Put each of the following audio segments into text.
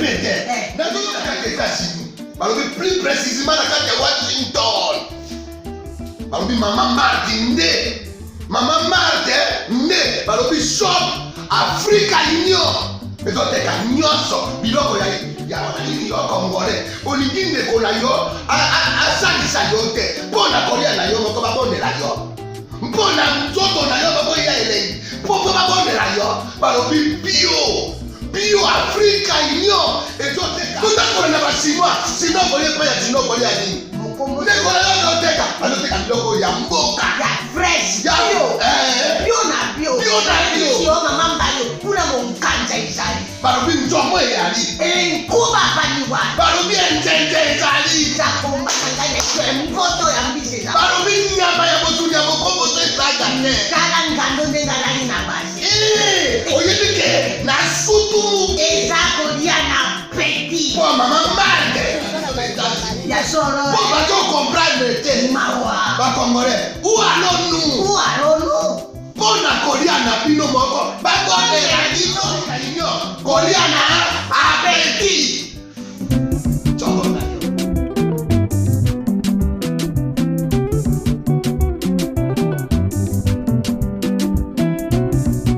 Angleterre. Dans les États-Unis. Plus précisément dans Washington. Maman Martin né. Maman Martin né. Shop Africa Union. Mais donc t'es qu'à nyonso. Biloko ya Congolais. Oligine kola yo. Asalisa yo te. Pona kolia na yo moko babonela yo. Mpona nzoto na yo bako ya elei. Poko babonela yo. Balobi bio Africa Union. Et donc t'es qu'à. Tout à fait na basinois. Sinon kolia pas ya sinon kolia ni. Nekola yo teka. Aloteka biloko ya mboka. Ya fresh. Bio na bio. Yo mama mbayo. Kuna monkanja izali. Balobi nzomo eyali. Kuba baniwa. Balobi enjenje ezali. Zakomba kangane kwe mvoto ya mbise za. Balobi nyama ya botu ya bokombo to esaga ne. Kala ngando ndengalani na basi. Oyebike na sutu. Ezako dia na peti. Po mama mande. Ya soro. Po bato comprendre te. Mawa. Ba Congolais. Où allons-nous? Pona kolia na bino moko. Ba kone ya dino. Kolia na apeti.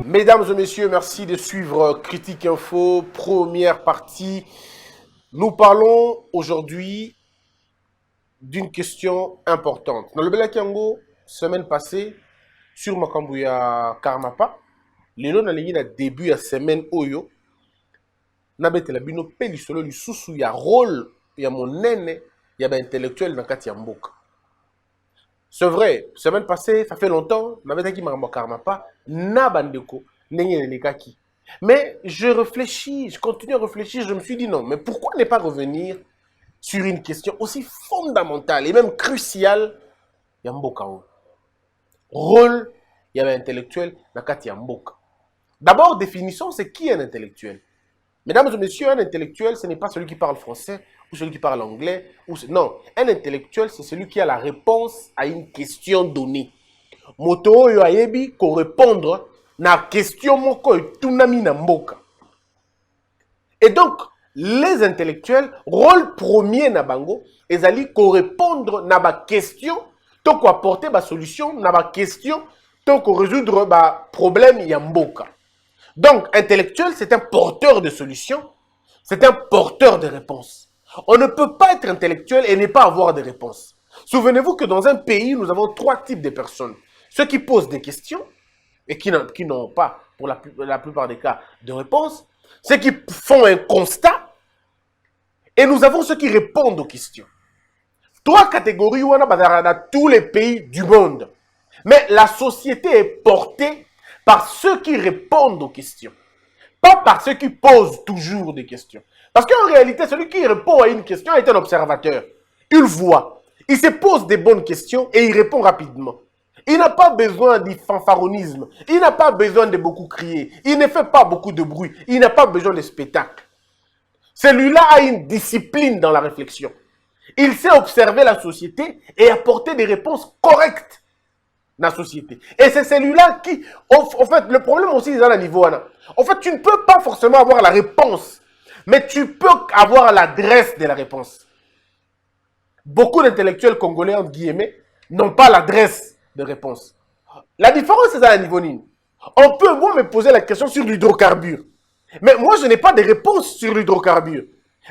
Mesdames et messieurs, merci de suivre Critique Info, première partie. Nous parlons aujourd'hui d'une question importante. Dans le Belakiango, semaine passée, sur Makambouya Karmapa, les lois na début à semaine Oyo, nabete la bino pelisolo li susu ya rôle ya monene ya ba intellectuel na kati ya mboka. C'est vrai, semaine passée, ça fait longtemps, nabete ki Makambouya Karmapa na bandeko nenye nekaki. Mais je réfléchis, je continue à réfléchir, je me suis dit non, mais pourquoi ne pas revenir sur une question aussi fondamentale et même cruciale ya mboka o. Rôle, il y avait intellectuel, Nakati Mboka. D'abord, définissons, c'est qui un intellectuel. Mesdames et messieurs, un intellectuel, ce n'est pas celui qui parle français ou celui qui parle anglais. Non, un intellectuel, c'est celui qui a la réponse à une question donnée. Moto yo ayebi ko répondre na question moko tunami na mboka. Et donc, les intellectuels, rôle premier na bango, ezali ko répondre na ba question. Donc, apporter ma solution, na ma question, donc résoudre ma problème yamboka. Donc, intellectuel, c'est un porteur de solutions, c'est un porteur de réponses. On ne peut pas être intellectuel et ne pas avoir de réponses. Souvenez-vous que dans un pays, nous avons trois types de personnes. Ceux qui posent des questions et qui n'ont pas, pour la plupart des cas, de réponses. Ceux qui font un constat. Et nous avons ceux qui répondent aux questions. Trois catégories dans tous les pays du monde. Mais la société est portée par ceux qui répondent aux questions. Pas par ceux qui posent toujours des questions. Parce qu'en réalité, celui qui répond à une question est un observateur. Il voit. Il se pose des bonnes questions et il répond rapidement. Il n'a pas besoin du fanfaronisme. Il n'a pas besoin de beaucoup crier. Il ne fait pas beaucoup de bruit. Il n'a pas besoin de spectacle. Celui-là a une discipline dans la réflexion. Il sait observer la société et apporter des réponses correctes dans la société. Et c'est celui-là qui... En fait, le problème aussi est dans le niveau. En fait, tu ne peux pas forcément avoir la réponse, mais tu peux avoir l'adresse de la réponse. Beaucoup d'intellectuels congolais, entre guillemets, n'ont pas l'adresse de réponse. La différence est à un niveau nini. On peut, moi, me poser la question sur l'hydrocarbure. Mais moi, je n'ai pas de réponse sur l'hydrocarbure.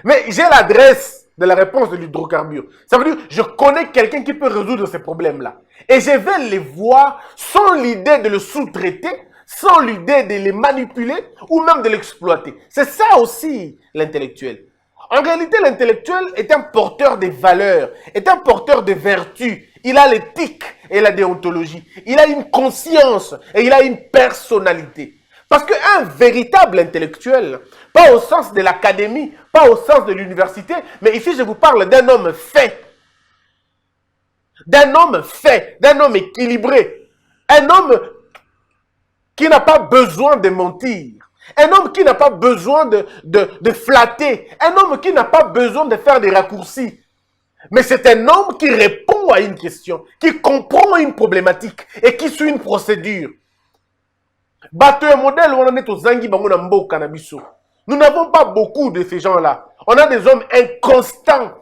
Mais j'ai l'adresse de la réponse de l'hydrocarbure. Ça veut dire, je connais quelqu'un qui peut résoudre ces problèmes-là. Et je vais les voir sans l'idée de le sous-traiter, sans l'idée de les manipuler ou même de l'exploiter. C'est ça aussi l'intellectuel. En réalité, l'intellectuel est un porteur de valeurs, est un porteur de vertus. Il a l'éthique et la déontologie. Il a une conscience et il a une personnalité. Parce qu'un véritable intellectuel, pas au sens de l'académie, pas au sens de l'université, mais ici je vous parle d'un homme fait. D'un homme fait, d'un homme équilibré. Un homme qui n'a pas besoin de mentir. Un homme qui n'a pas besoin de flatter. Un homme qui n'a pas besoin de faire des raccourcis. Mais c'est un homme qui répond à une question, qui comprend une problématique et qui suit une procédure. Bato ya modèle on est aux zangi bango na mboka na biso. Nous n'avons pas beaucoup de ces gens-là. On a des hommes inconstants.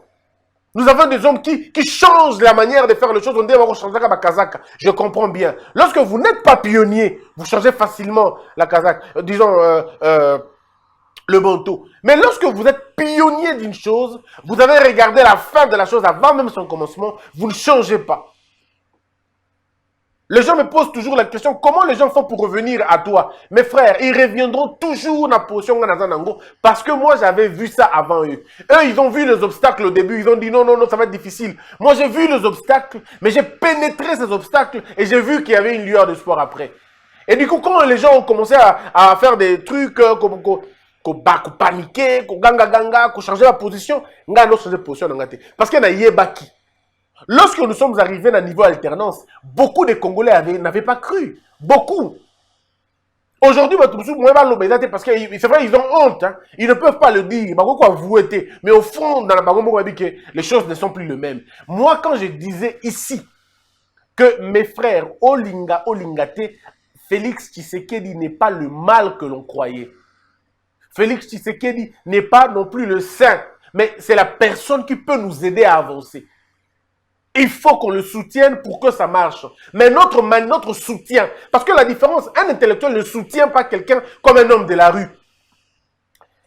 Nous avons des hommes qui changent la manière de faire les choses. On dit, on va changer la kazaka. Je comprends bien. Lorsque vous n'êtes pas pionnier, vous changez facilement la kazaka. Disons, le manteau. Mais lorsque vous êtes pionnier d'une chose, vous avez regardé la fin de la chose avant même son commencement, vous ne changez pas. Les gens me posent toujours la question, comment les gens font pour revenir à toi? Mes frères, ils reviendront toujours dans la position parce que moi, j'avais vu ça avant eux. Eux, ils ont vu les obstacles au début. Ils ont dit non, non, non, ça va être difficile. Moi, j'ai vu les obstacles, mais j'ai pénétré ces obstacles et j'ai vu qu'il y avait une lueur d'espoir après. Et du coup, quand les gens ont commencé à faire des trucs comme paniquer, ganga, changer la position, on changer de position. Parce qu'il y a yebaki. Lorsque nous sommes arrivés à un niveau alternance, beaucoup de Congolais n'avaient pas cru. Beaucoup. Aujourd'hui, parce que c'est vrai, ils ont honte. Hein. Ils ne peuvent pas le dire. Mais au fond, dans la bagomo, les choses ne sont plus les mêmes. Moi, quand je disais ici que mes frères, Olingate, Félix Tshisekedi n'est pas le mal que l'on croyait. Félix Tshisekedi n'est pas non plus le saint, mais c'est la personne qui peut nous aider à avancer. Il faut qu'on le soutienne pour que ça marche. Mais notre soutien, parce que la différence, un intellectuel ne soutient pas quelqu'un comme un homme de la rue.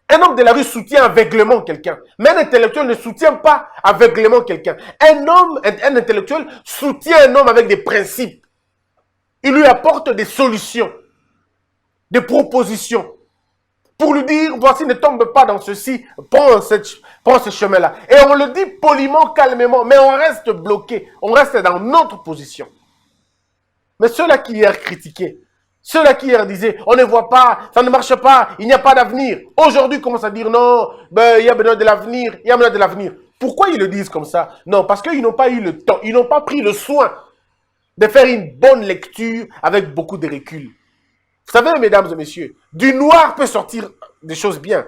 Un homme de la rue soutient aveuglément quelqu'un. Mais un intellectuel ne soutient pas aveuglément quelqu'un. Un intellectuel soutient un homme avec des principes. Il lui apporte des solutions, des propositions. Pour lui dire, voici, ne tombe pas dans ceci, prends ce chemin-là. Et on le dit poliment, calmement, mais on reste bloqué, on reste dans notre position. Mais ceux-là qui hier critiquaient, ceux-là qui hier disaient, on ne voit pas, ça ne marche pas, il n'y a pas d'avenir. Aujourd'hui, commencent à dire, non, il y a besoin de l'avenir, il y a besoin de l'avenir. Pourquoi ils le disent comme ça? Non, parce qu'ils n'ont pas eu le temps, ils n'ont pas pris le soin de faire une bonne lecture avec beaucoup de recul. Vous savez, mesdames et messieurs, du noir peut sortir des choses bien.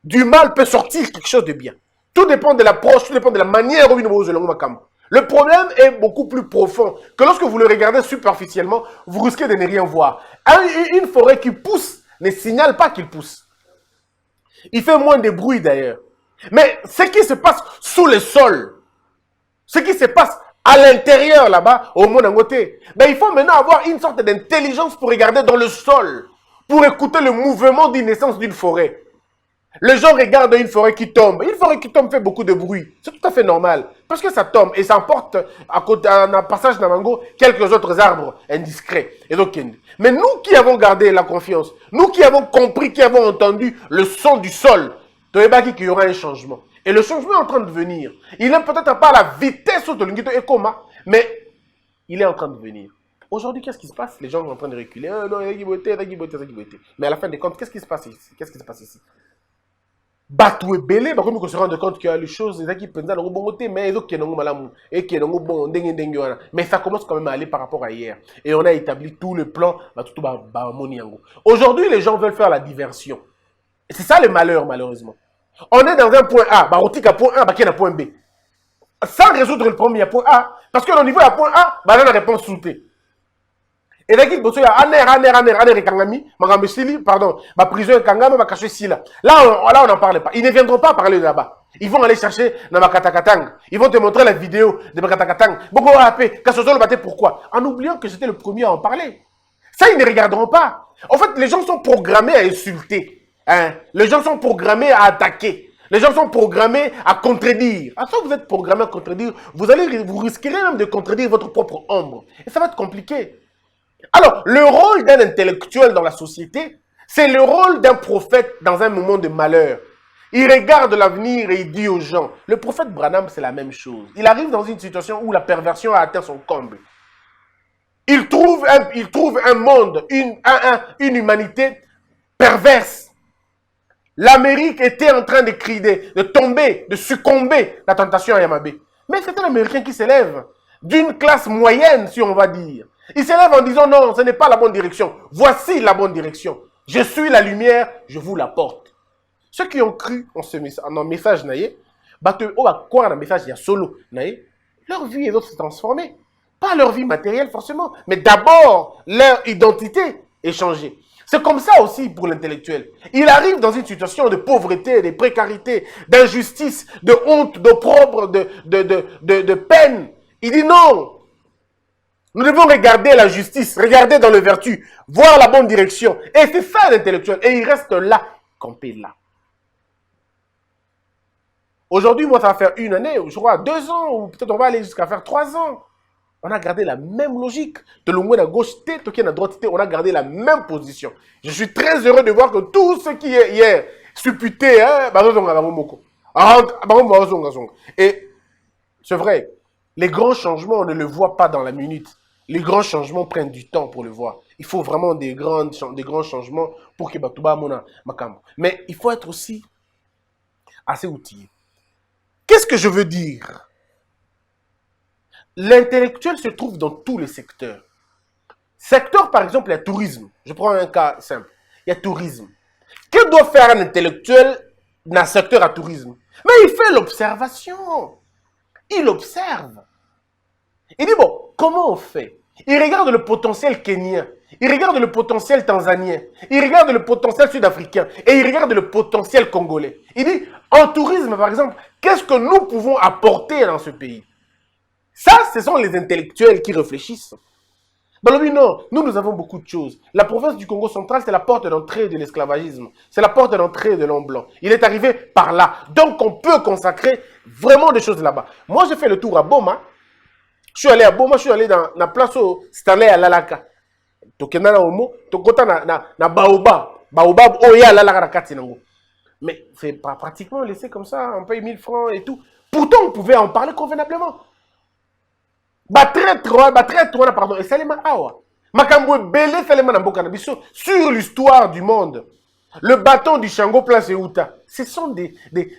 Du mal peut sortir quelque chose de bien. Tout dépend de l'approche, tout dépend de la manière dont vous le Le problème est beaucoup plus profond que lorsque vous le regardez superficiellement, vous risquez de ne rien voir. Une forêt qui pousse ne signale pas qu'il pousse. Il fait moins de bruit d'ailleurs. Mais ce qui se passe sous le sol, ce qui se passe à l'intérieur là-bas, au monde en côté, ben, il faut maintenant avoir une sorte d'intelligence pour regarder dans le sol, pour écouter le mouvement d'une naissance d'une forêt. Les gens regardent une forêt qui tombe. Une forêt qui tombe fait beaucoup de bruit. C'est tout à fait normal. Parce que ça tombe et ça emporte à côté, un passage d'Amango quelques autres arbres indiscrets. Et donc, mais nous qui avons gardé la confiance, nous qui avons compris, qui avons entendu le son du sol, qu'il y aura un changement. Et le changement est en train de venir. Il n'est peut-être pas à la vitesse de l'Ungito et Koma, mais il est en train de venir. Aujourd'hui, qu'est-ce qui se passe? Les gens sont en train de reculer. Oh, non, mais à la fin des comptes, qu'est-ce qui se passe ici? Qu'est-ce qui se passe ici? Batou et belé, par contre, on se rend compte qu'il y a les choses, les qui pensent dans le bon côté, mais ils ont bon mais ça commence quand même à aller par rapport à hier. Et on a établi tout le plan. Aujourd'hui, les gens veulent faire la diversion. Et c'est ça le malheur, malheureusement. On est dans un point A, barotique à point A, qui est un point B. Sans résoudre le problème, il y a point A, parce que au niveau du point A, il y a la réponse sous-T. Et là, il y a pardon, ma prison est Kangama, ma caché ici là. Là, on n'en parle pas. Ils ne viendront pas parler là-bas. Ils vont aller chercher dans ma katakatang. Ils vont te montrer la vidéo de ma katakatang. Beaucoup rappelé, pourquoi? En oubliant que j'étais le premier à en parler. Ça, ils ne regarderont pas. En fait, les gens sont programmés à insulter. Hein? Les gens sont programmés à attaquer. Les gens sont programmés à contredire. À ça, vous êtes programmé à contredire, vous risquerez même de contredire votre propre ombre. Et ça va être compliqué. Alors, le rôle d'un intellectuel dans la société, c'est le rôle d'un prophète dans un moment de malheur. Il regarde l'avenir et il dit aux gens, le prophète Branham, c'est la même chose. Il arrive dans une situation où la perversion a atteint son comble. Il trouve un monde, une humanité perverse. L'Amérique était en train de crier, de tomber, de succomber à la tentation à Yamabé. Mais c'est un Américain qui s'élève d'une classe moyenne, si on va dire. Il s'élève en disant non, ce n'est pas la bonne direction. Voici la bonne direction. Je suis la lumière, je vous l'apporte. Ceux qui ont cru en ce message, leur vie est se transformer. Pas leur vie matérielle forcément, mais d'abord leur identité est changée. C'est comme ça aussi pour l'intellectuel. Il arrive dans une situation de pauvreté, de précarité, d'injustice, de honte, d'opprobre, de peine. Il dit non. Nous devons regarder la justice, regarder dans le vertu, voir la bonne direction. Et c'est ça l'intellectuel. Et il reste là, campé là. Aujourd'hui, moi, ça va faire 1 année, je crois 2 ans, ou peut-être on va aller jusqu'à faire 3 ans. On a gardé la même logique. De l'ombre à gauche, Toki à droite, on a gardé la même position. Je suis très heureux de voir que tout ce qui est hier supputé, et c'est vrai, les grands changements, on ne le voit pas dans la minute. Les grands changements prennent du temps pour le voir. Il faut vraiment des grands changements pour que Batouba Mona Makam. Mais il faut être aussi assez outillé. Qu'est-ce que je veux dire? L'intellectuel se trouve dans tous les secteurs. Secteur, par exemple, il y a tourisme. Je prends un cas simple. Il y a tourisme. Que doit faire un intellectuel dans un secteur à tourisme? Mais il fait l'observation. Il observe. Il dit, bon, comment on fait? Il regarde le potentiel kenyan. Il regarde le potentiel tanzanien. Il regarde le potentiel sud-africain. Et il regarde le potentiel congolais. Il dit, en tourisme, par exemple, qu'est-ce que nous pouvons apporter dans ce pays? Ça, ce sont les intellectuels qui réfléchissent. Balobi, non, nous avons beaucoup de choses. La province du Congo central, c'est la porte d'entrée de l'esclavagisme. C'est la porte d'entrée de l'homme blanc. Il est arrivé par là. Donc, on peut consacrer vraiment des choses là-bas. Moi, j'ai fait le tour à Boma. Je suis allé à Boma, je suis allé dans la place où Stanley à Lalaka. Tokena na Omo, Tokota na Baobab. Baobab, oh, ya Lalaka na Katinango. Mais c'est pas pratiquement laissé comme ça. On paye 1000 francs et tout. Pourtant, on pouvait en parler convenablement. Pardon, et Salema Awa. Makambo Belé Salema Namboka Nabiso sur l'histoire du monde. Le bâton du Shango Place Euta. Ce sont des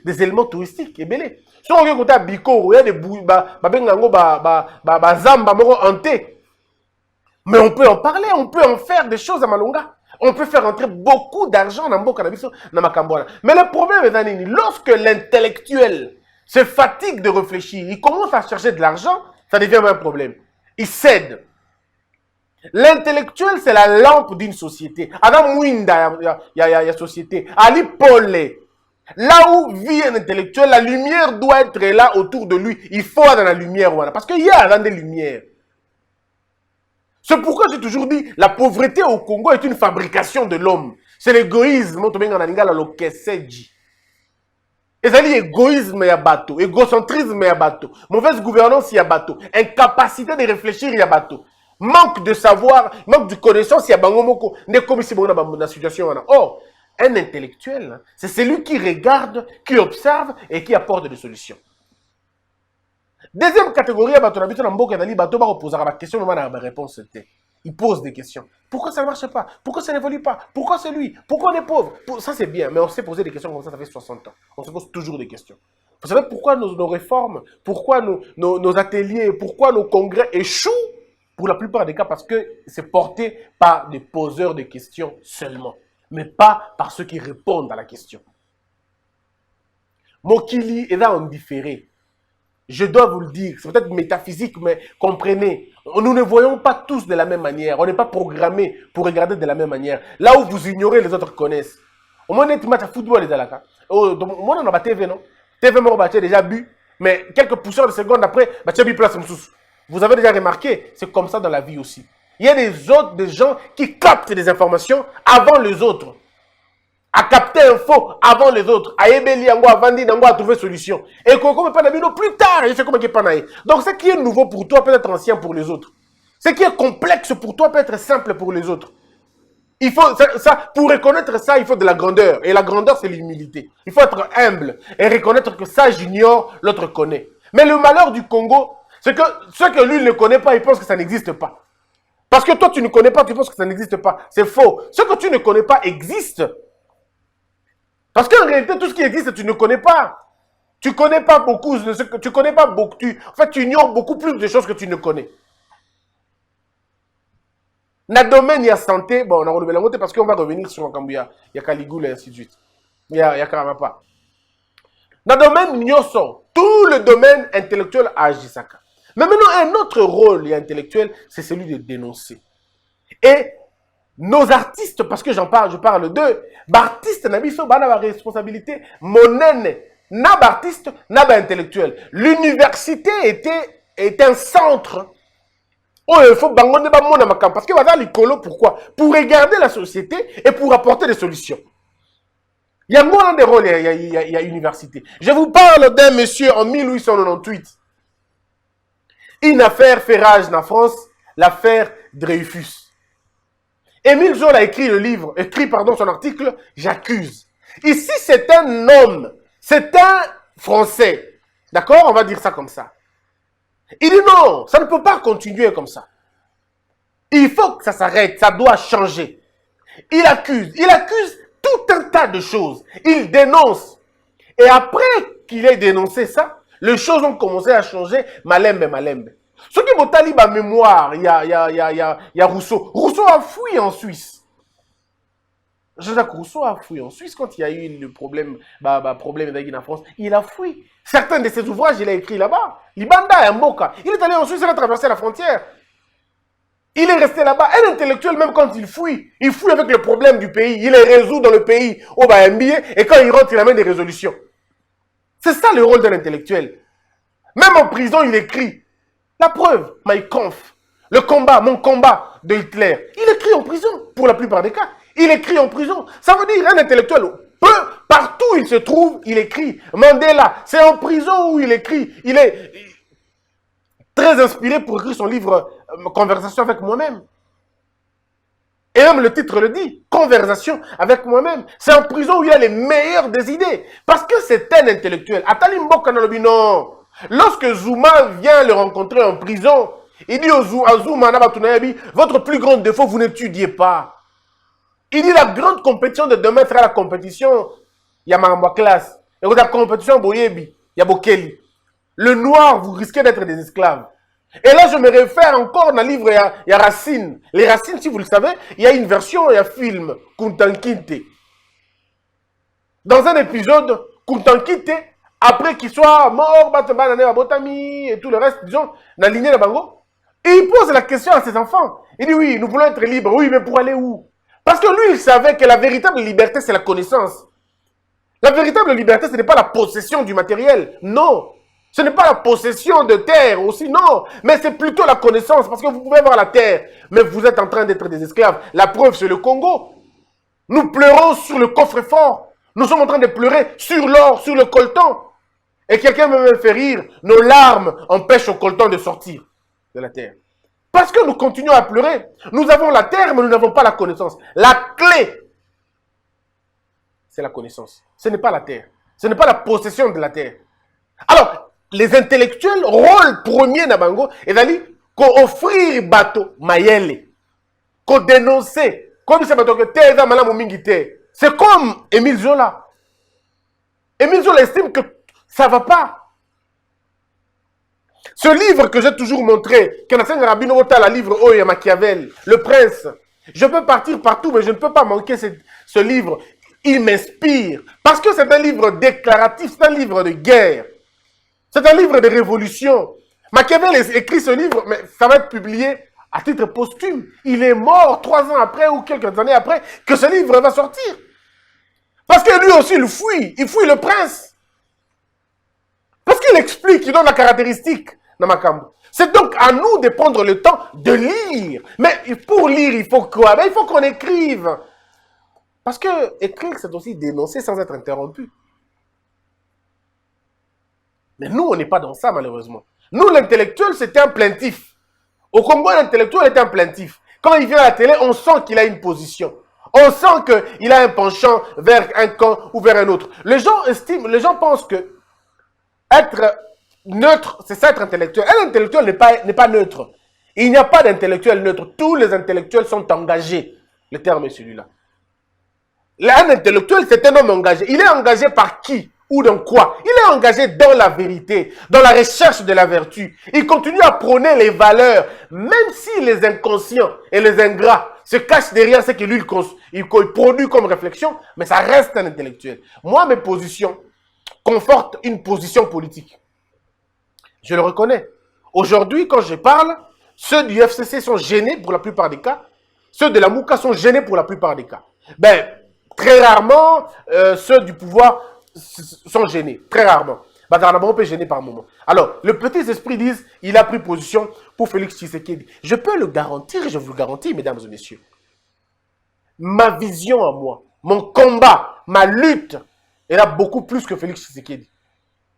éléments touristiques et belé. Si on regarde à Biko, il y a des Zamba Moro hanté. Mais on peut en parler, on peut en faire des choses à Malonga. On peut faire entrer beaucoup d'argent dans Mboka Nabiso, dans Makamboana. Mais le problème est, Zanini, lorsque l'intellectuel se fatigue de réfléchir, il commence à chercher de l'argent, ça devient un problème. Il cède. L'intellectuel, c'est la lampe d'une société. Adam Mwinda, il y a société. Ali Polé. Là où vit un intellectuel, la lumière doit être là autour de lui. Il faut dans la lumière. Voilà. Parce qu'il y a des lumières. C'est pourquoi j'ai toujours dit, la pauvreté au Congo est une fabrication de l'homme. C'est l'égoïsme. Ezali égoïsme ya bateau, égocentrisme ya bateau, mauvaise gouvernance ya bateau, incapacité de réfléchir ya bateau, manque de savoir, manque de connaissance ya bangomoko, ne comme si bon na situation wana. Or, un intellectuel, c'est celui qui regarde, qui observe et qui apporte des solutions. Deuxième catégorie ya bateau na biso na mboka ezali bateau ba reposer la question mais na réponse c'était. Il pose des questions. Pourquoi ça ne marche pas? Pourquoi ça n'évolue pas? Pourquoi c'est lui? Pourquoi on est pauvre? Ça c'est bien, mais on s'est posé des questions comme ça fait 60 ans. On se pose toujours des questions. Vous savez pourquoi nos réformes, pourquoi nos ateliers, pourquoi nos congrès échouent? Pour la plupart des cas, parce que c'est porté par des poseurs de questions seulement, mais pas par ceux qui répondent à la question. Mokili est là en différé. Je dois vous le dire, c'est peut-être métaphysique, mais comprenez, nous ne voyons pas tous de la même manière. On n'est pas programmé pour regarder de la même manière. Là où vous ignorez, les autres connaissent. Au moins, on est match à football, les alaka. Au moins, on a TV, non? TV, on a déjà bu, mais quelques poussières de secondes après, tu as bu place. Vous avez déjà remarqué, c'est comme ça dans la vie aussi. Il y a des gens qui captent des informations avant les autres. À capter info avant les autres, à ébéli, à vendre, à trouver solution. Et comme pas d'abino plus tard, il fait comme pas naï. Donc ce qui est nouveau pour toi peut être ancien pour les autres. Ce qui est complexe pour toi peut être simple pour les autres. Il faut ça pour reconnaître ça, il faut de la grandeur. Et la grandeur, c'est l'humilité. Il faut être humble et reconnaître que ça, j'ignore, l'autre connaît. Mais le malheur du Congo, c'est que ce que lui ne connaît pas, il pense que ça n'existe pas. Parce que toi, tu ne connais pas, tu penses que ça n'existe pas. C'est faux. Ce que tu ne connais pas existe. Parce qu'en réalité, tout ce qui existe, tu ne connais pas. Tu connais pas beaucoup de ce que tu connais pas beaucoup. En fait, tu ignores beaucoup plus de choses que tu ne connais. Dans le domaine, il y a santé. Bon, on a relevé la montée parce qu'on va revenir sur Wakambouya. Il y a Kaligoul et ainsi de suite. Il y a Karamapa. Dans le domaine Nyoso, tout le domaine intellectuel a Agisaka. Mais maintenant, un autre rôle intellectuel, c'est celui de dénoncer. Et nos artistes, parce que je parle d'eux, artistes n'a pas la responsabilité, monène, n'a artiste, n'a intellectuel. L'université était un centre. Oh, il faut bangonner parce que voilà l'écolo, pourquoi? Pour regarder la société et pour apporter des solutions. Il y a moins de rôles, il y a université. Je vous parle d'un monsieur en 1898. Une affaire fait rage en France, l'affaire Dreyfus. Émile Zola a écrit son article « J'accuse ». Ici, c'est un homme, c'est un Français. D'accord? On va dire ça comme ça. Il dit non, ça ne peut pas continuer comme ça. Il faut que ça s'arrête, ça doit changer. Il accuse tout un tas de choses. Il dénonce. Et après qu'il ait dénoncé ça, les choses ont commencé à changer, malembe. Ce qui m'a tali ma mémoire, il y a Rousseau. Rousseau a fui en Suisse. Jean-Jacques Rousseau a fui en Suisse quand il y a eu le problème en France. Il a fui. Certains de ses ouvrages, il a écrit là-bas. Libanda et Mboka. Il est allé en Suisse, il a traversé la frontière. Il est resté là-bas. Un intellectuel, même quand il fouille avec le problème du pays. Il les résout dans le pays au MBA et quand il rentre, il amène des résolutions. C'est ça le rôle d'un intellectuel. Même en prison, il écrit. La preuve, Mein Kampf, mon combat de Hitler. Il écrit en prison, pour la plupart des cas. Il écrit en prison. Ça veut dire un intellectuel, partout où il se trouve, il écrit. Mandela, c'est en prison où il écrit. Il est très inspiré pour écrire son livre Conversation avec moi-même. Et même le titre le dit, Conversation avec moi-même. C'est en prison où il a les meilleures des idées. Parce que c'est un intellectuel. Atali Mboka non. Lorsque Zuma vient le rencontrer en prison, il dit à Zuma, votre plus grand défaut, vous n'étudiez pas. Il dit la grande compétition de demain sera la compétition. Il y a ma classe. Et la compétition, Boyebi, il y a Bokeli. Le noir, vous risquez d'être des esclaves. Et là, je me réfère encore dans le livre, il y a Racine. Les Racines, si vous le savez, il y a une version, il y a un film, Kuntankinte. Dans un épisode, Kuntankinte, après qu'il soit mort, et tout le reste, disons, dans la lignée de Bango, et il pose la question à ses enfants. Il dit, oui, nous voulons être libres. Oui, mais pour aller où? Parce que lui, il savait que la véritable liberté, c'est la connaissance. La véritable liberté, ce n'est pas la possession du matériel. Non. Ce n'est pas la possession de terre aussi, non. Mais c'est plutôt la connaissance. Parce que vous pouvez avoir la terre, mais vous êtes en train d'être des esclaves. La preuve, c'est le Congo. Nous pleurons sur le coffre-fort. Nous sommes en train de pleurer sur l'or, sur le coltan. Et quelqu'un me fait rire. Nos larmes empêchent au coltan de sortir de la terre. Parce que nous continuons à pleurer. Nous avons la terre, mais nous n'avons pas la connaissance. La clé, c'est la connaissance. Ce n'est pas la terre. Ce n'est pas la possession de la terre. Alors, les intellectuels, rôle premier Nabango, est d'aller offrir bateau, mayele, qu'on dénoncer, comme ce bateau que terre est malade mingi terre. C'est comme Émile Zola. Émile Zola estime que ça ne va pas. Ce livre que j'ai toujours montré, la livre Oya Machiavel, Le Prince, je peux partir partout, mais je ne peux pas manquer ce livre. Il m'inspire. Parce que c'est un livre déclaratif, c'est un livre de guerre. C'est un livre de révolution. Machiavel écrit ce livre, mais ça va être publié à titre posthume. Il est mort 3 ans après ou quelques années après que ce livre va sortir. Parce que lui aussi, il fouille le prince. Parce qu'il explique, il donne la caractéristique dans Makambo. C'est donc à nous de prendre le temps de lire. Mais pour lire, il faut quoi? Il faut qu'on écrive. Parce que écrire, c'est aussi dénoncer sans être interrompu. Mais nous, on n'est pas dans ça, malheureusement. Nous, l'intellectuel, c'était un plaintif. Au Congo, l'intellectuel était un plaintif. Quand il vient à la télé, on sent qu'il a une position. On sent qu'il a un penchant vers un camp ou vers un autre. Les gens pensent que être neutre, c'est ça être intellectuel. Un intellectuel n'est pas neutre. Il n'y a pas d'intellectuel neutre. Tous les intellectuels sont engagés. Le terme est celui-là. Un intellectuel, c'est un homme engagé. Il est engagé par qui ou dans quoi? Il est engagé dans la vérité, dans la recherche de la vertu. Il continue à prôner les valeurs, même si les inconscients et les ingrats se cachent derrière ce que lui il produit comme réflexion, mais ça reste un intellectuel. Moi, mes positions confortent une position politique. Je le reconnais. Aujourd'hui, quand je parle, ceux du FCC sont gênés pour la plupart des cas ceux de la Mouka sont gênés pour la plupart des cas. Ben, très rarement, ceux du pouvoir sont gênés. Très rarement. Batarnabon peut gêner par moment. Alors, le petit esprit disent, il a pris position pour Félix Tshisekedi. Je peux le garantir, je vous le garantis, mesdames et messieurs. Ma vision à moi, mon combat, ma lutte, elle a beaucoup plus que Félix Tshisekedi.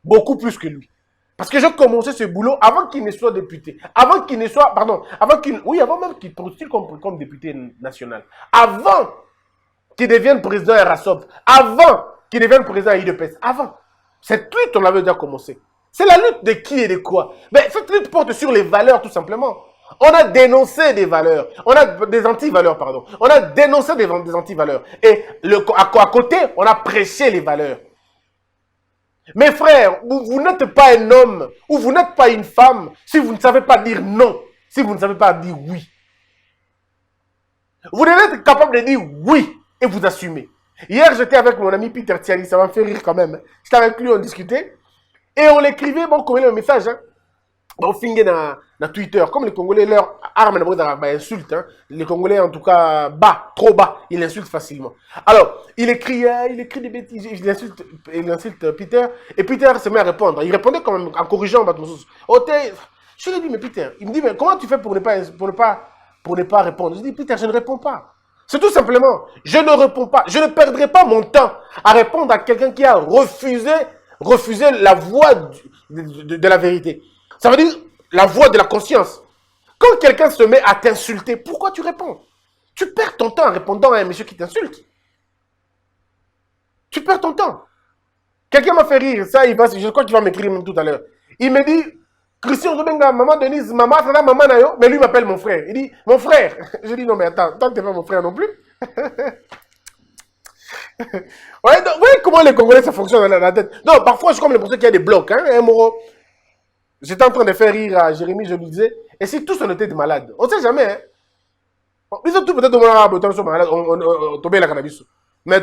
Beaucoup plus que lui. Parce que j'ai commencé ce boulot avant qu'il ne soit député. Avant qu'il ne soit, pardon, avant même qu'il postule comme député national. Avant qu'il devienne président RASOP. Avant qu'il devienne président IDPS. Avant. Cette lutte, on l'avait déjà commencé. C'est la lutte de qui et de quoi? Mais cette lutte porte sur les valeurs, tout simplement. On a dénoncé des valeurs. On a des anti-valeurs, pardon. On a dénoncé des anti-valeurs. Et à côté, on a prêché les valeurs. Mes frères, vous n'êtes pas un homme ou vous n'êtes pas une femme si vous ne savez pas dire non, si vous ne savez pas dire oui. Vous devez être capable de dire oui et vous assumer. Hier, j'étais avec mon ami Peter Thiali, ça m'a fait rire quand même. J'étais avec lui, on discutait et on l'écrivait, bon, comme il a un message, hein. On finit dans Twitter, comme les Congolais, leur arme insulte. Hein. Les Congolais, en tout cas, trop bas, ils insultent facilement. Alors, il écrit des bêtises, il insulte Peter, et Peter se met à répondre. Il répondait quand même en corrigeant. Je lui ai dit, mais Peter, il me dit, mais comment tu fais pour ne pas répondre? Je lui ai dit, Peter, je ne réponds pas. C'est tout simplement, je ne réponds pas. Je ne perdrai pas mon temps à répondre à quelqu'un qui a refusé la voie de la vérité. Ça veut dire la voix de la conscience. Quand quelqu'un se met à t'insulter, pourquoi tu réponds? Tu perds ton temps en répondant à un monsieur qui t'insulte. Tu perds ton temps. Quelqu'un m'a fait rire, ça, je crois qu'il va m'écrire même tout à l'heure. Il me dit, Christian Dobenga, maman Denise, maman Nayo, mais lui m'appelle mon frère. Il dit, mon frère. Je dis, non mais attends, toi t'es pas mon frère non plus. Ouais, donc, vous voyez comment les Congolais ça fonctionne dans la tête. Non, parfois je suis comme les personnes qui a des blocs, hein, un moro. J'étais en train de faire rire à Jérémy, je lui disais, et si tous on était des malades? On ne sait jamais, hein. Ils ont tout peut-être malade, on tombait la cannabis. Mais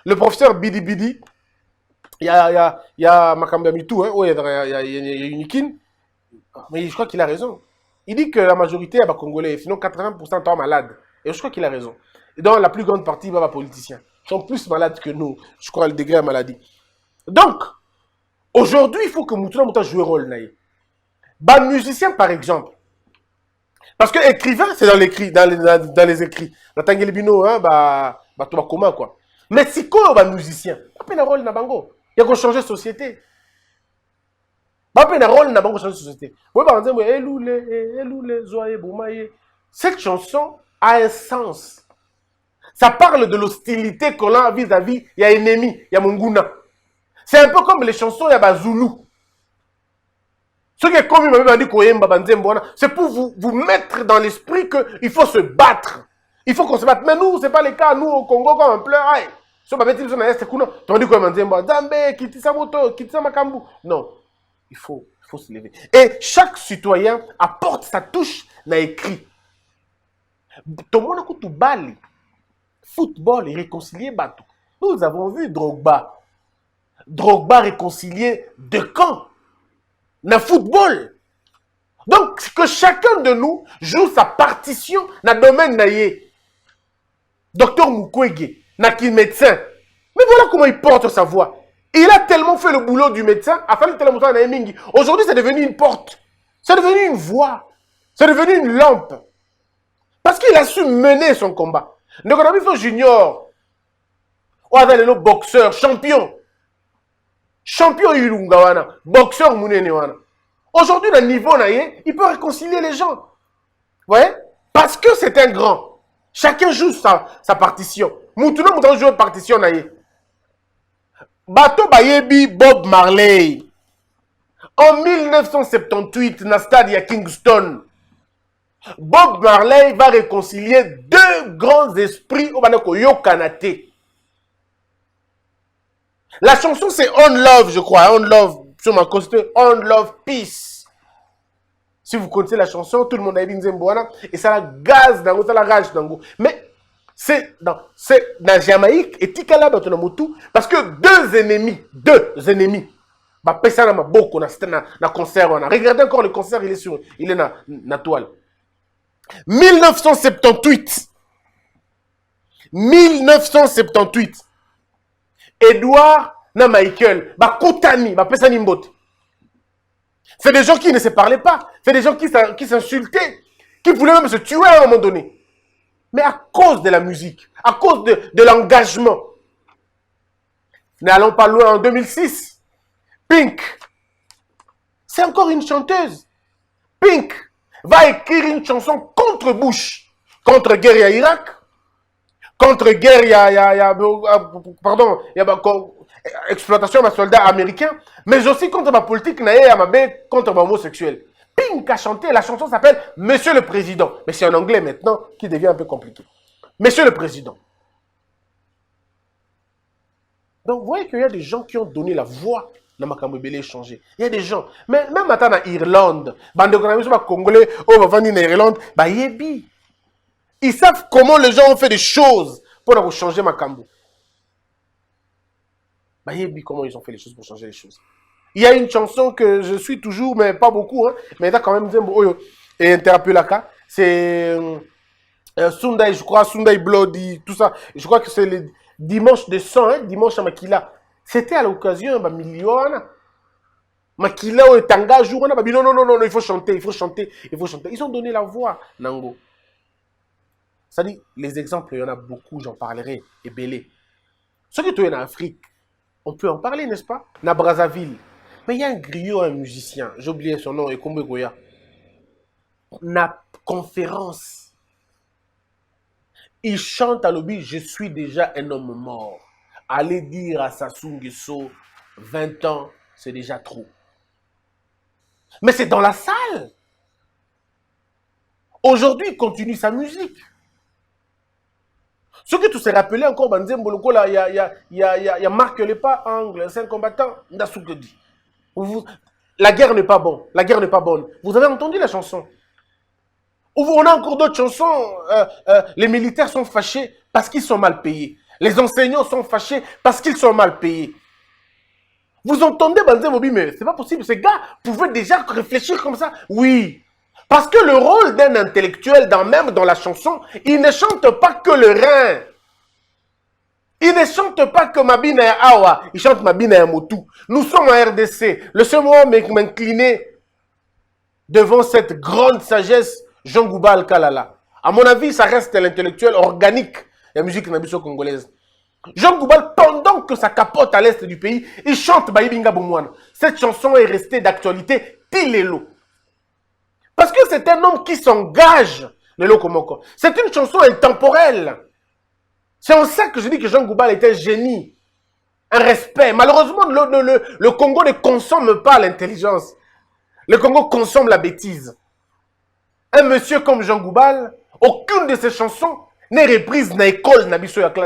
le professeur Bidi Bidi, il y a Makamba Mitou, hein, il y a Unikin, mais je crois qu'il a raison. Il dit que la majorité est congolais, sinon 80% sont malades. Et je crois qu'il a raison. Et donc la plus grande partie va politiciens. Ils sont plus malades que nous, je crois, le degré de maladie. Donc, aujourd'hui, il faut que Moutouna joue un rôle. Musicien, par exemple. Parce que écrivain, c'est dans les écrits. Dans Tangelibino, quoi. Mais si quoi, musicien, pas un rôle na bango. Il y a qu'on changer de société. Pas un rôle na bango changer de société. Cette chanson a un sens. Ça parle de l'hostilité qu'on a vis-à-vis, il y a ennemi, il y a Monguna. C'est un peu comme les chansons de Bazulu. Ce qui est comme c'est pour vous mettre dans l'esprit qu'il faut se battre. Il faut qu'on se batte. Mais nous, ce n'est pas le cas. Nous, au Congo, quand on pleure, non, il faut se lever. Et chaque citoyen apporte sa touche dans l'écrit. Tout le monde a Bali. Football et réconcilier Batou. Nous avons vu Drogba. Drogba réconcilié de quand? Dans le football. Donc, que chacun de nous joue sa partition dans le domaine naïe. Docteur Mukwege, n'a qu'il médecin. Mais voilà comment il porte sa voix. Il a tellement fait le boulot du médecin, aujourd'hui, c'est devenu une porte. C'est devenu une voix. C'est devenu une lampe. Parce qu'il a su mener son combat. Nous avons junior. Ou le boxeur, champion. Champion Ilungawana. Boxeur Mounenewana. Aujourd'hui, dans le niveau naïe, il peut réconcilier les gens. Vous voyez? Parce que c'est un grand. Chacun joue sa partition. Moutouno Moutouno joue une partition naïe. Bato Bayebi Bob Marley. En 1978, dans le stade à Kingston, Bob Marley va réconcilier deux grands esprits au Banako Yokanate. La chanson c'est On Love, je crois. On Love, sur ma costume. On Love Peace. Si vous connaissez la chanson, tout le monde a dit Nzemboana. Et ça la gaz dans ça la rage dans mais c'est dans Jamaïque et Tikala Batonamutu. Parce que deux ennemis. Bah, Pessana m'a beaucoup na concert. Regardez encore le concert, il est na toile. 1978. 1978. Edouard na Michael, Koutani, Pesani Mbote. C'est des gens qui ne se parlaient pas. C'est des gens qui s'insultaient, qui voulaient même se tuer à un moment donné. Mais à cause de la musique, à cause de l'engagement. N'allons pas loin, en 2006, Pink, c'est encore une chanteuse. Pink va écrire une chanson contre Bush, contre guerre à Irak, contre guerre, exploitation de soldats américains, mais aussi contre ma politique contre ma homosexuel. Pink a chanté, la chanson s'appelle Monsieur le Président. Mais c'est en anglais maintenant qui devient un peu compliqué. Monsieur le Président. Donc vous voyez qu'il y a des gens qui ont donné la voix dans ma Kamebele changé. Il y a des gens, mais même maintenant en Irlande, bande de Congolais, en Irlande, yebi. Ils savent comment les gens ont fait des choses pour changer ma Kambo. Yebi, comment ils ont fait les choses pour changer les choses. Il y a une chanson que je suis toujours, mais pas beaucoup, hein, mais il y a quand même et Interpellaka. C'est Sunday, je crois, Sunday Bloody, tout ça. Je crois que c'est le dimanche de sang, hein, dimanche à Makila. C'était à l'occasion, million. Makila ou Tanga, jour, non, il faut chanter, il faut chanter, il faut chanter. Ils ont donné la voix, Nango. Ça dit, les exemples, il y en a beaucoup, j'en parlerai, et belé. Ce que tu es en Afrique, on peut en parler, n'est-ce pas? Na Brazzaville. Mais il y a un griot, un musicien, j'ai oublié son nom, Ekombe Goya. Na conférence. Il chante à l'objet, je suis déjà un homme mort. Allez dire à Sassou Nguesso, 20 ans, c'est déjà trop. Mais c'est dans la salle. Aujourd'hui, il continue sa musique. Ce que tu sais rappeler encore, Banzemboloko, là, il y a Marc Lepa, Angle, c'est un combattant, Ndasouke dit. La guerre n'est pas bonne, la guerre n'est pas bonne. Vous avez entendu la chanson? On a encore d'autres chansons. Les militaires sont fâchés parce qu'ils sont mal payés. Les enseignants sont fâchés parce qu'ils sont mal payés. Vous entendez Banzé Mobi, mais c'est pas possible. Ces gars pouvaient déjà réfléchir comme ça. Oui. Parce que le rôle d'un intellectuel, même dans la chanson, il ne chante pas que le rein. Il ne chante pas que Mabina et Awa. Il chante Mabina et Motu. Nous sommes en RDC. Le seul moment m'incliner devant cette grande sagesse, Jean Goubal Kalala. À mon avis, ça reste l'intellectuel organique de la musique nabiso congolaise. Jean Goubal, pendant que ça capote à l'est du pays, il chante Baïbinga Boumouane. Cette chanson est restée d'actualité Tilelo. Parce que c'est un homme qui s'engage, Lelo Komoko. C'est une chanson intemporelle. C'est en ça que je dis que Jean Goubal était un génie. Un respect. Malheureusement, le Congo ne consomme pas l'intelligence. Le Congo consomme la bêtise. Un monsieur comme Jean Goubal, aucune de ses chansons n'est reprise dans l'école, dans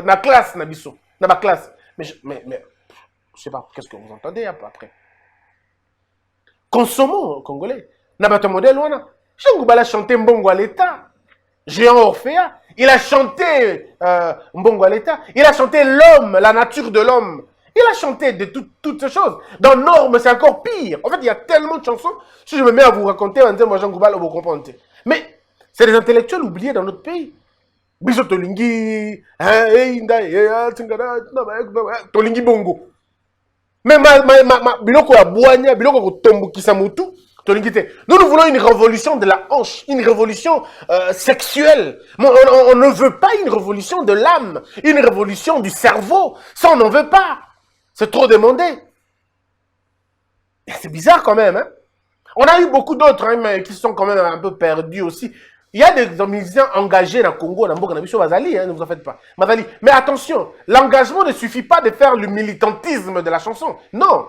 la classe, dans ma classe. Mais je sais pas, qu'est-ce que vous entendez après? Consommons, Congolais. Nabato modèle, Jean Goubal a chanté Mbongo à l'État. Géant Orphea. Il a chanté Mbongo à l'État. Il a chanté l'homme, la nature de l'homme. Il a chanté de toutes ces choses. Dans Norme, c'est encore pire. En fait, il y a tellement de chansons. Si je me mets à vous raconter, on dit, moi, Jean Goubal, vous comprenez. Mais c'est des intellectuels oubliés dans notre pays. Biso Tolingi, Tolingi Bongo. Mais biloko ya boanya, biloko tombo kisamutu, Tolingi te. Nous voulons une révolution de la hanche, une révolution sexuelle. On ne veut pas une révolution de l'âme, une révolution du cerveau. Ça, on n'en veut pas. C'est trop demandé. C'est bizarre quand même, hein. On a eu beaucoup d'autres hein, mais qui sont quand même un peu perdus aussi. Il y a des musiciens engagés dans le Congo, dans Mboka Bazali, hein, ne vous en faites pas. Bazali. Mais attention, l'engagement ne suffit pas de faire le militantisme de la chanson. Non.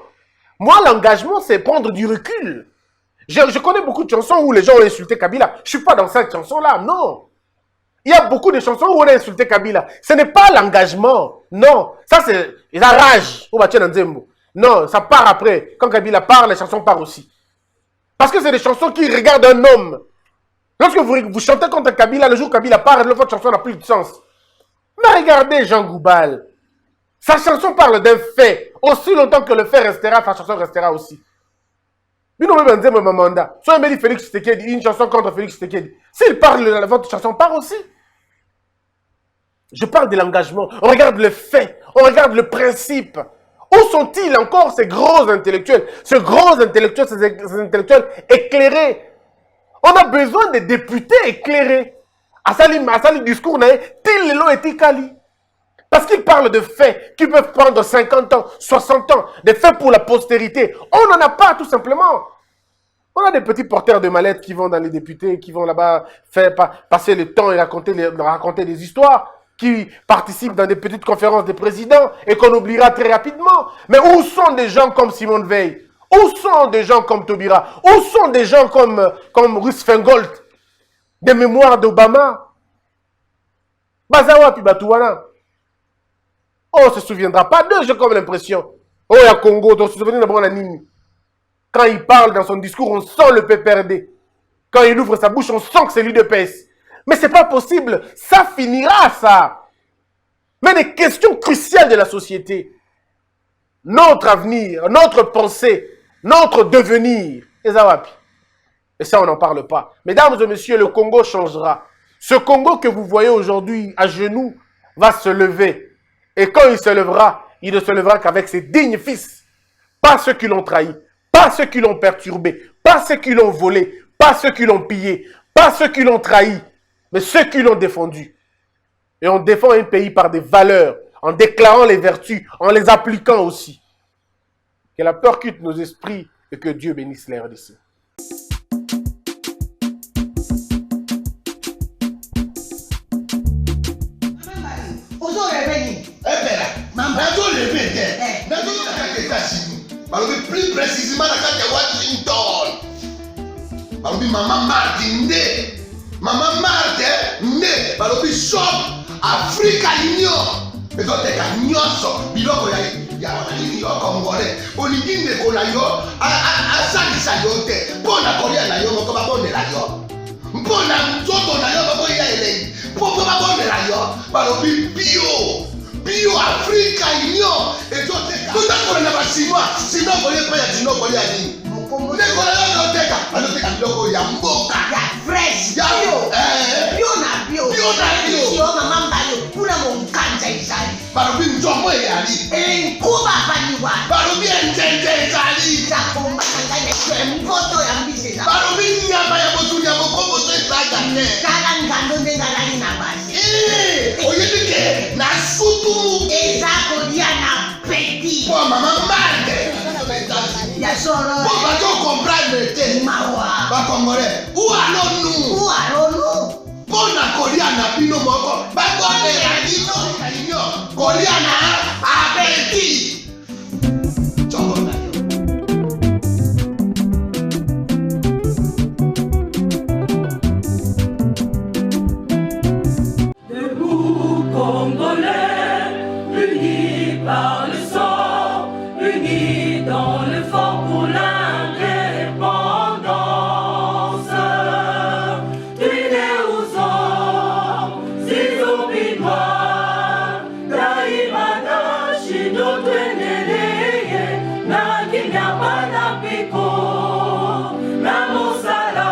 Moi, l'engagement, c'est prendre du recul. Je connais beaucoup de chansons où les gens ont insulté Kabila. Je ne suis pas dans cette chanson-là, non. Il y a beaucoup de chansons où on a insulté Kabila. Ce n'est pas l'engagement. Non. Ça, c'est la rage. Non, ça part après. Quand Kabila part, les chansons partent aussi. Parce que c'est des chansons qui regardent un homme. Lorsque vous chantez contre Kabila, le jour où Kabila part, votre chanson n'a plus de sens. Mais regardez Jean Goubal. Sa chanson parle d'un fait. Aussi longtemps que le fait restera, sa chanson restera aussi. Bino même Nzembo Mamanda. Soit il Félix Tshisekedi, une chanson contre Félix Tshisekedi. S'il parle de votre chanson, part aussi. Je parle de l'engagement. On regarde le fait. On regarde le principe. Où sont-ils encore ces gros intellectuels? Ces gros intellectuels, ces intellectuels éclairés. On a besoin de députés éclairés. Asali discours, Tilelo et Tikali. Parce qu'ils parlent de faits qui peuvent prendre 50 ans, 60 ans, des faits pour la postérité. On n'en a pas, tout simplement. On a des petits porteurs de mallettes qui vont dans les députés, qui vont là-bas faire passer le temps et raconter des histoires, qui participent dans des petites conférences des présidents et qu'on oubliera très rapidement. Mais où sont des gens comme Simone Veil? Où sont des gens comme Taubira? Où sont des gens comme Russ Feingold? Des mémoires d'Obama? Bazawa puis Batouana. On ne se souviendra pas d'eux, j'ai comme l'impression. Oh, il y a Congo, on se souvient d'abord de Nini. Quand il parle dans son discours, on sent le PPRD. Quand il ouvre sa bouche, on sent que c'est l'UDPS. Mais ce n'est pas possible. Ça finira, ça. Mais des questions cruciales de la société. Notre avenir, notre pensée, notre devenir. Et ça, on n'en parle pas. Mesdames et messieurs, le Congo changera. Ce Congo que vous voyez aujourd'hui à genoux va se lever. Et quand il se lèvera, il ne se lèvera qu'avec ses dignes fils. Pas ceux qui l'ont trahi, pas ceux qui l'ont perturbé, pas ceux qui l'ont volé, pas ceux qui l'ont pillé, pas ceux qui l'ont trahi, mais ceux qui l'ont défendu. Et on défend un pays par des valeurs, en déclarant les vertus, en les appliquant aussi. Que la peur quitte nos esprits et que Dieu bénisse l'air d'ici. Plus précisément dans Washington. Maman Martin Maman Martin shop Africa Union. Mais quand tu as nyonso, biloko ya wanani yo Congolais. Olingi ndeko na yo asalisa yo te. Mpona kolia na yo moko babondela yo. Mpona nzoto na yo bako ya elengi. Poko babondela yo. Balobi bio Africa Union. Et toi tu as ko na basinois, sinon kolia pa ya tino kolia nini. Ndeko na yo teka, anoteka biloko ya mboka. Ya fresh. Ya bio na bio. Bio na bio. Yo mama mbayo kuna monkanja izali. Balobi nzomo eyali. Enkuba baniwa. Balobi enjenje ezali. Zakomba kanganya kwe mpoto ya mbise za. Balobi nyama ya motu ya mokombo to ezaga ne. Kala ngando ndengalali na basi. Oyedike na sutu. Ezako dia na peti. Po mama mande. Ya solo. Po bato comprendre te. Mawa. Ba Congolais. Où allons-nous? Où allons-nous? Pona kolia na bino moko. Ba bonne ya dino. Kolia na apeti. Chongo na yo. Debout Congolais, unis par le sang, unis dans le fort pour l'indépendance. Tuile aux hommes, si zombies noirs, daimana shino tweneleye, na kinyama na piko, na mosala,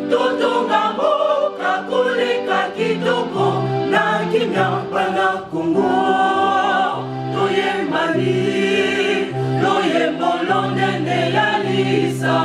totonga mboka koleka kitoko, na kinyama na Congo. Toye mali, loye molonde ne ya lisa.